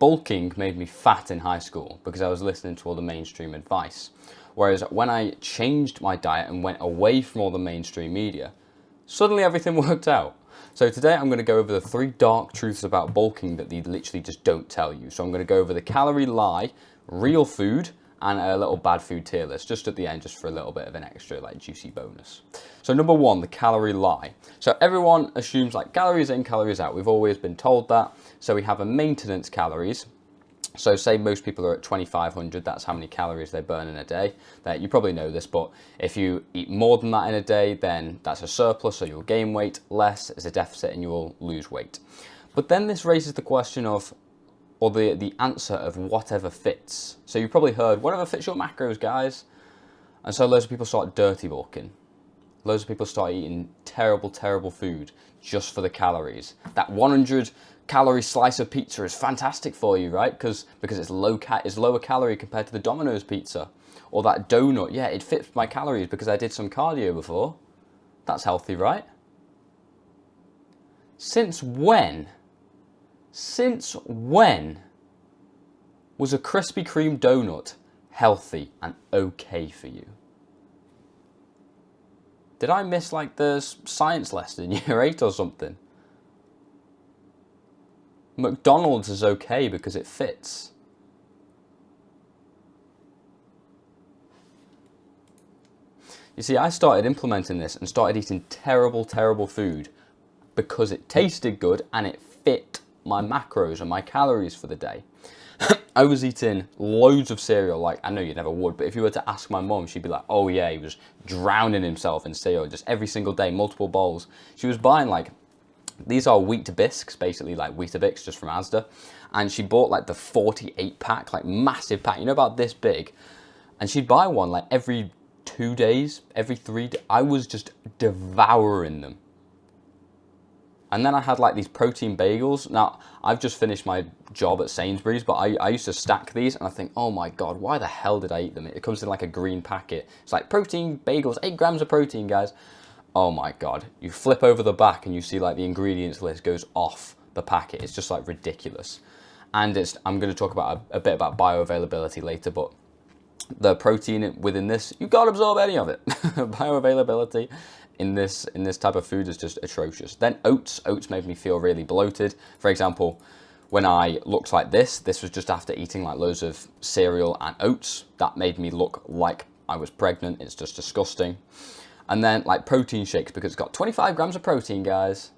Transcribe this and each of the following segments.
bulking made me fat in high school because I was listening to all the mainstream advice. Whereas when I changed my diet and went away from all the mainstream media, suddenly everything worked out. So today I'm going to go over the 3 dark truths about bulking that they literally just don't tell you. So I'm going to go over the calorie lie, real food, and a little bad food tier list just at the end, just for a little bit of an extra like juicy bonus. So number 1, the calorie lie. So everyone assumes like calories in, calories out. We've always been told that. So we have a maintenance calories. So say most people are at 2,500, that's how many calories they burn in a day. You probably know this, but if you eat more than that in a day, then that's a surplus, so you'll gain weight. Less is a deficit and you will lose weight. But then this raises the question of, or the answer of whatever fits. So you've probably heard, whatever fits your macros, guys. And so loads of people start dirty bulking. Loads of people start eating terrible, terrible food just for the calories. That 100 calorie slice of pizza is fantastic for you, right? Because it's lower calorie compared to the Domino's pizza. Or that donut, yeah, it fits my calories because I did some cardio before. That's healthy, right? Since when was a Krispy Kreme donut healthy and okay for you? Did I miss like the science lesson in year 8 or something? McDonald's is okay because it fits. You see, I started implementing this and started eating terrible, terrible food because it tasted good and it fit my macros and my calories for the day. I was eating loads of cereal, like, I know you never would, but if you were to ask my mum, she'd be like, oh yeah, he was drowning himself in cereal just every single day, multiple bowls. She was buying like, these are wheat bisques, basically like Weetabix just from Asda. And she bought like the 48 pack, like massive pack, you know, about this big. And she'd buy one like every 2 days, every 3 days. I was just devouring them. And then I had like these protein bagels. Now, I've just finished my job at Sainsbury's, but I used to stack these and I think, oh my God, why the hell did I eat them? It comes in like a green packet. It's like protein bagels, 8 grams of protein, guys. Oh my God. You flip over the back and you see like the ingredients list goes off the packet. It's just like ridiculous. And I'm going to talk about a bit about bioavailability later, but the protein within this, you can't absorb any of it. Bioavailability in this type of food is just atrocious. Then oats made me feel really bloated. For example, when I looked like this was just after eating like loads of cereal and oats. That made me look like I was pregnant. It's just disgusting. And then like protein shakes, because it's got 25 grams of protein, guys.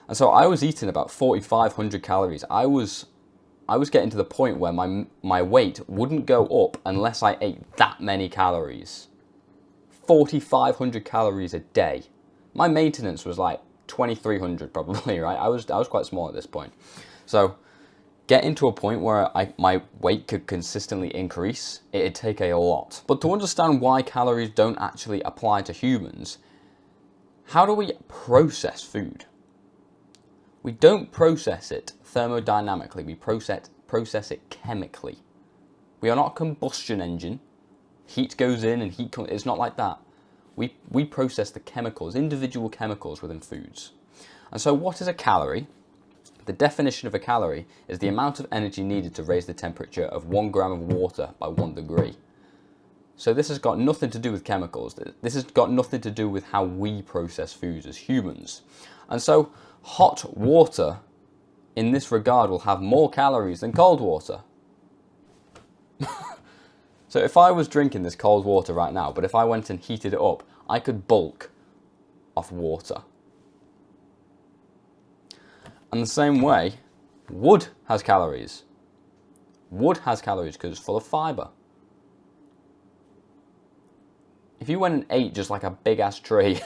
And so I was eating about 4,500 calories. I was getting to the point where my weight wouldn't go up unless I ate that many calories. 4,500 calories a day. My maintenance was like 2,300 probably, right? I was quite small at this point. So getting to a point where my weight could consistently increase, it'd take a lot. But to understand why calories don't actually apply to humans, how do we process food? We don't process it thermodynamically, we process it chemically. We are not a combustion engine. Heat goes in and heat comes, it's not like that. We process the chemicals, individual chemicals within foods. And so what is a calorie? The definition of a calorie is the amount of energy needed to raise the temperature of 1 gram of water by 1 degree. So this has got nothing to do with chemicals. This has got nothing to do with how we process foods as humans. And so hot water in this regard will have more calories than cold water. So if I was drinking this cold water right now, but if I went and heated it up, I could bulk off water. And the same way, wood has calories. Wood has calories because it's full of fiber. If you went and ate just like a big ass tree,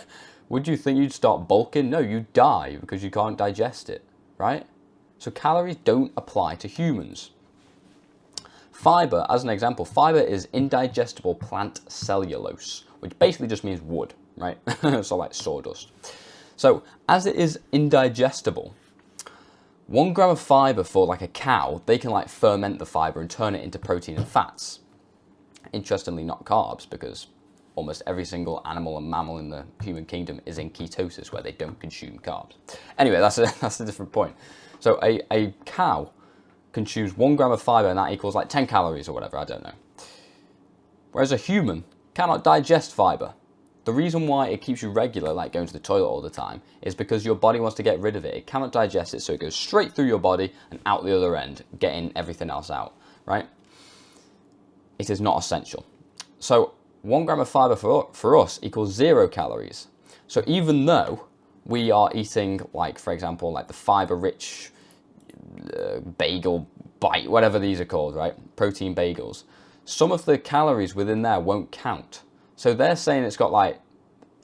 would you think you'd start bulking? No, you'd die because you can't digest it, right? So calories don't apply to humans. Fiber, as an example, fiber is indigestible plant cellulose, which basically just means wood, right? So like sawdust. So as it is indigestible, 1 gram of fiber for like a cow, they can like ferment the fiber and turn it into protein and fats. Interestingly, not carbs, because almost every single animal and mammal in the human kingdom is in ketosis, where they don't consume carbs. Anyway, that's a different point. So a cow consumes 1 gram of fiber, and that equals like 10 calories or whatever, I don't know. Whereas a human cannot digest fiber. The reason why it keeps you regular, like going to the toilet all the time, is because your body wants to get rid of it. It cannot digest it, so it goes straight through your body and out the other end, getting everything else out, right? It is not essential. So 1 gram of fiber for us equals 0 calories. So even though we are eating, like, for example, like the fiber-rich bagel bite, whatever these are called, right? Protein bagels. Some of the calories within there won't count. So they're saying it's got like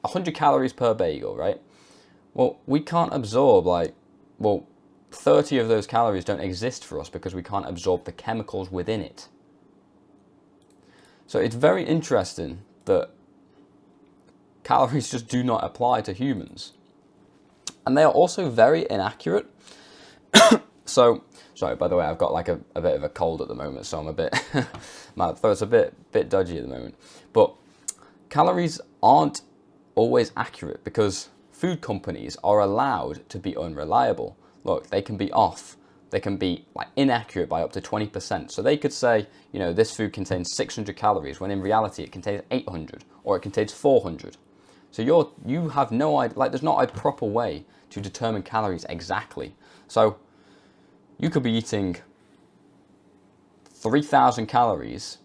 100 calories per bagel, right? Well, we can't absorb 30 of those calories don't exist for us because we can't absorb the chemicals within it. So it's very interesting that calories just do not apply to humans. And they are also very inaccurate. So, sorry, by the way, I've got like a bit of a cold at the moment, so I'm a bit, my throat's a bit dodgy at the moment. But calories aren't always accurate because food companies are allowed to be unreliable. Look, they can be off. They can be like inaccurate by up to 20%. So they could say, you know, this food contains 600 calories, when in reality it contains 800 or it contains 400. So you have no idea, like there's not a proper way to determine calories exactly. So you could be eating 3,000 calories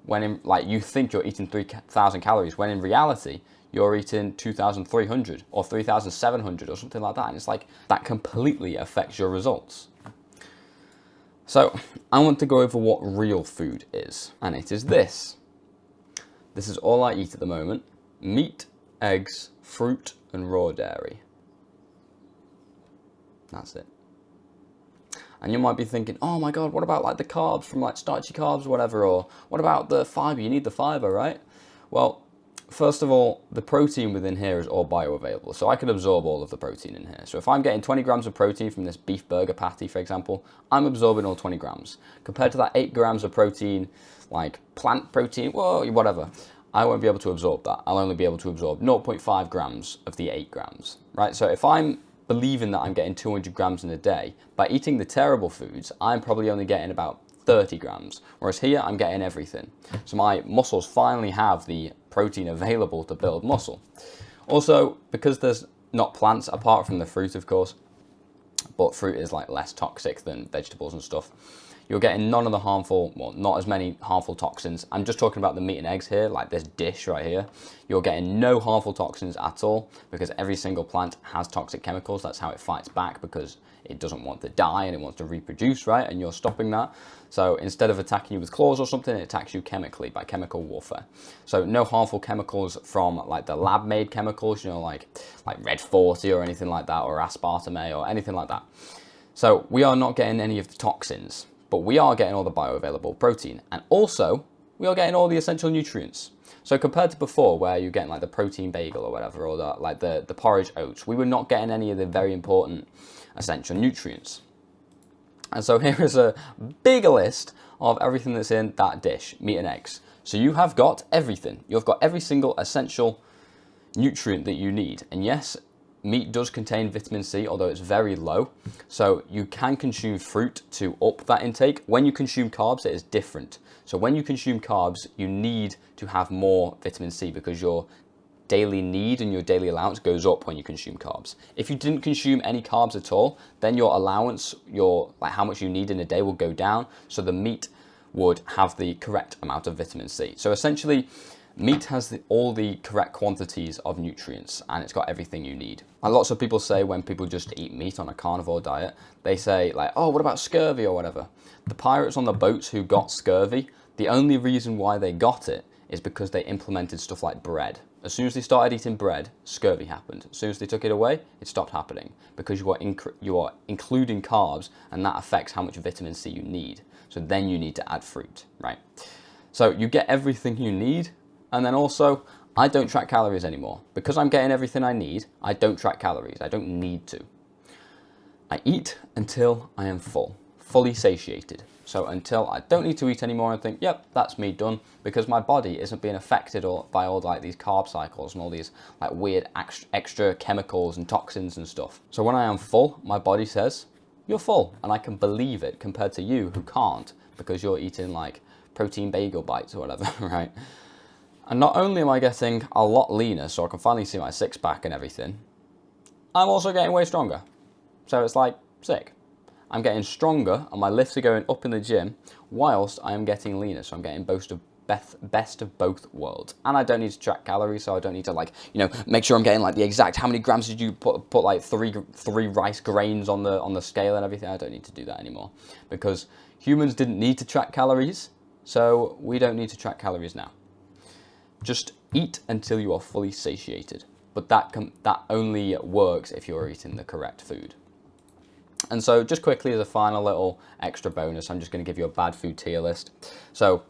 when in, like, you think you're eating 3,000 calories, when in reality you're eating 2,300 or 3,700 or something like that. And it's like, that completely affects your results. So I want to go over what real food is, and it is this. This is all I eat at the moment: meat, eggs, fruit, and raw dairy. That's it. And you might be thinking, oh my God, what about like the carbs from like starchy carbs or whatever, or what about the fiber? You need the fiber, right? Well, first of all, the protein within here is all bioavailable, so I can absorb all of the protein in here. So if I'm getting 20 grams of protein from this beef burger patty, for example, I'm absorbing all 20 grams. Compared to that 8 grams of protein, like plant protein, well, whatever, I won't be able to absorb that. I'll only be able to absorb 0.5 grams of the 8 grams, right? So if I'm believing that I'm getting 200 grams in a day, by eating the terrible foods, I'm probably only getting about 30 grams, whereas here I'm getting everything. So my muscles finally have the protein available to build muscle. Also, because there's not plants apart from the fruit, of course, but fruit is like less toxic than vegetables and stuff, you're getting none of the harmful, well, not as many harmful toxins. I'm just talking about the meat and eggs here, like this dish right here. You're getting no harmful toxins at all, because every single plant has toxic chemicals. That's how it fights back, because it doesn't want to die and it wants to reproduce, right? And you're stopping that. So instead of attacking you with claws or something, it attacks you chemically, by chemical warfare. So no harmful chemicals from like the lab-made chemicals, you know, like Red 40 or anything like that, or aspartame or anything like that. So we are not getting any of the toxins, but we are getting all the bioavailable protein. And also, we are getting all the essential nutrients. So compared to before, where you're getting like the protein bagel or whatever, or the porridge oats, we were not getting any of the very important essential nutrients. And so here is a big list of everything that's in that dish, meat and eggs. So you have got everything. You've got every single essential nutrient that you need. And yes, meat does contain vitamin C, although it's very low. So you can consume fruit to up that intake. When you consume carbs, it is different. So when you consume carbs, you need to have more vitamin C, because your daily need and your daily allowance goes up when you consume carbs. If you didn't consume any carbs at all, then your allowance, like how much you need in a day, will go down. So the meat would have the correct amount of vitamin C. So essentially, meat has all the correct quantities of nutrients, and it's got everything you need. And lots of people say, when people just eat meat on a carnivore diet, they say like, oh, what about scurvy or whatever? The pirates on the boats who got scurvy, the only reason why they got it is because they implemented stuff like bread. As soon as they started eating bread, scurvy happened. As soon as they took it away, it stopped happening, because you are including carbs, and that affects how much vitamin C you need. So then you need to add fruit, right? So you get everything you need. And then also, I don't track calories anymore. Because I'm getting everything I need, I don't track calories. I don't need to. I eat until I am full. fully satiated. So until I don't need to eat anymore and think, yep, that's me done, because my body isn't being affected by all like these carb cycles and all these like weird extra chemicals and toxins and stuff. So when I am full, my body says, you're full, and I can believe it compared to you who can't, because you're eating like protein bagel bites or whatever, right? And not only am I getting a lot leaner, so I can finally see my six pack and everything, I'm also getting way stronger. So it's like sick. I'm getting stronger and my lifts are going up in the gym whilst I am getting leaner. So I'm getting best of both worlds. And I don't need to track calories, so I don't need to like, make sure I'm getting like the exact, how many grams did you put like three rice grains on the scale and everything. I don't need to do that anymore because humans didn't need to track calories. So we don't need to track calories now. Just eat until you are fully satiated. But that only works if you're eating the correct food. And so just quickly as a final little extra bonus, I'm just going to give you a bad food tier list. So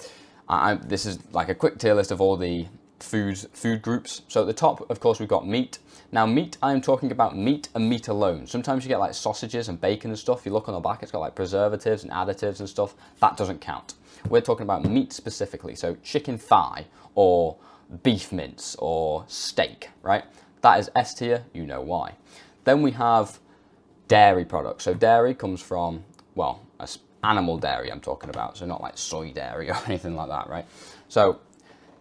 this is like a quick tier list of all the food groups. So at the top, of course, we've got meat. Now meat, I am talking about meat and meat alone. Sometimes you get like sausages and bacon and stuff. You look on the back, it's got like preservatives and additives and stuff. That doesn't count. We're talking about meat specifically. So chicken thigh or beef mince or steak, right? That is S tier, you know why. Then we have dairy products. So dairy comes from, well, animal dairy I'm talking about. So not like soy dairy or anything like that, right? So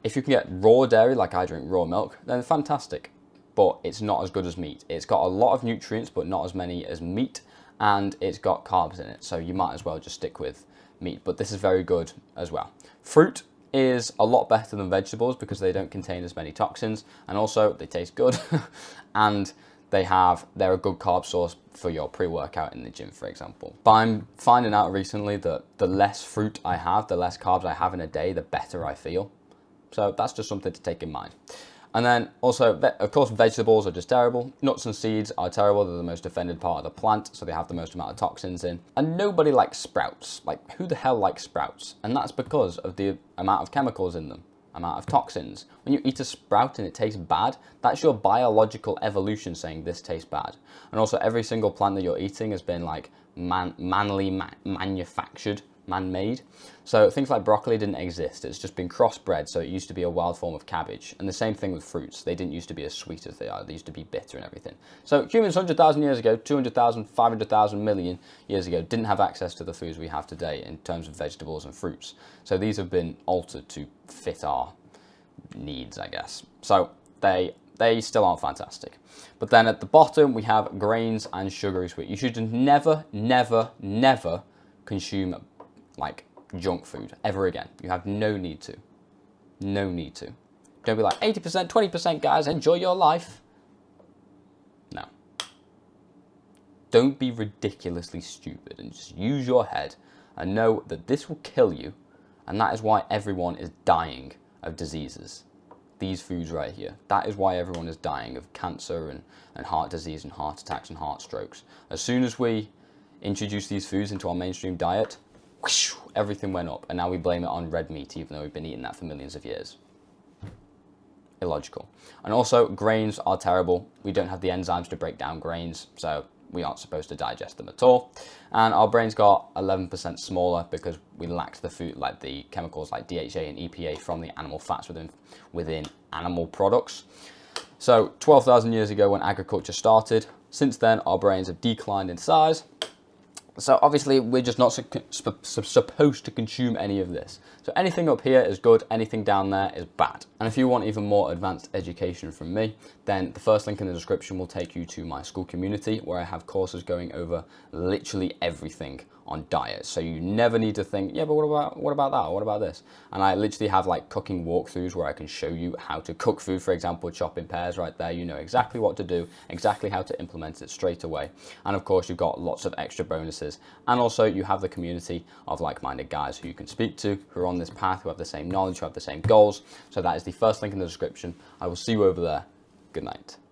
if you can get raw dairy, like I drink raw milk, then fantastic. But it's not as good as meat. It's got a lot of nutrients, but not as many as meat. And it's got carbs in it. So you might as well just stick with meat. But this is very good as well. Fruit is a lot better than vegetables because they don't contain as many toxins, and also they taste good and they're a good carb source for your pre-workout in the gym, for example. But I'm finding out recently that the less fruit I have, the less carbs I have in a day, the better I feel. So that's just something to take in mind. And then also, of course, vegetables are just terrible. Nuts and seeds are terrible. They're the most defended part of the plant, so they have the most amount of toxins in. And nobody likes sprouts. Like, who the hell likes sprouts? And that's because of the amount of chemicals in them, amount of toxins. When you eat a sprout and it tastes bad, that's your biological evolution saying this tastes bad. And also, every single plant that you're eating has been like manufactured, man-made. So things like broccoli didn't exist. It's just been crossbred, so it used to be a wild form of cabbage. And the same thing with fruits. They didn't used to be as sweet as they are. They used to be bitter and everything. So humans 100,000 years ago, 200,000, 500,000 million years ago didn't have access to the foods we have today in terms of vegetables and fruits. So these have been altered to fit our needs, I guess. So they still aren't fantastic. But then at the bottom, we have grains and sugary sweet. You should never, never, never consume like junk food ever again. You have no need to. No need to. Don't be like 80%, 20% guys, enjoy your life. No. Don't be ridiculously stupid and just use your head and know that this will kill you, and that is why everyone is dying of diseases. These foods right here. That is why everyone is dying of cancer and heart disease and heart attacks and heart strokes. As soon as we introduce these foods into our mainstream diet, whoosh, everything went up, and now we blame it on red meat, even though we've been eating that for millions of years. Illogical. And also, grains are terrible. We don't have the enzymes to break down grains, so we aren't supposed to digest them at all. And our brains got 11% smaller because we lacked the food, like the chemicals like DHA and EPA from the animal fats within animal products. So 12,000 years ago when agriculture started, since then our brains have declined in size. So obviously we're just not supposed to consume any of this. So anything up here is good, anything down there is bad. And if you want even more advanced education from me, then the first link in the description will take you to my school community where I have courses going over literally everything on diet. So you never need to think, yeah, but what about that? What about this? And I literally have like cooking walkthroughs where I can show you how to cook food, for example, chopping pears right there. You know exactly what to do, exactly how to implement it straight away. And of course, you've got lots of extra bonuses. And also you have the community of like-minded guys who you can speak to, who are on this path, who have the same knowledge, who have the same goals. So that is the first link in the description. I will see you over there. Good night.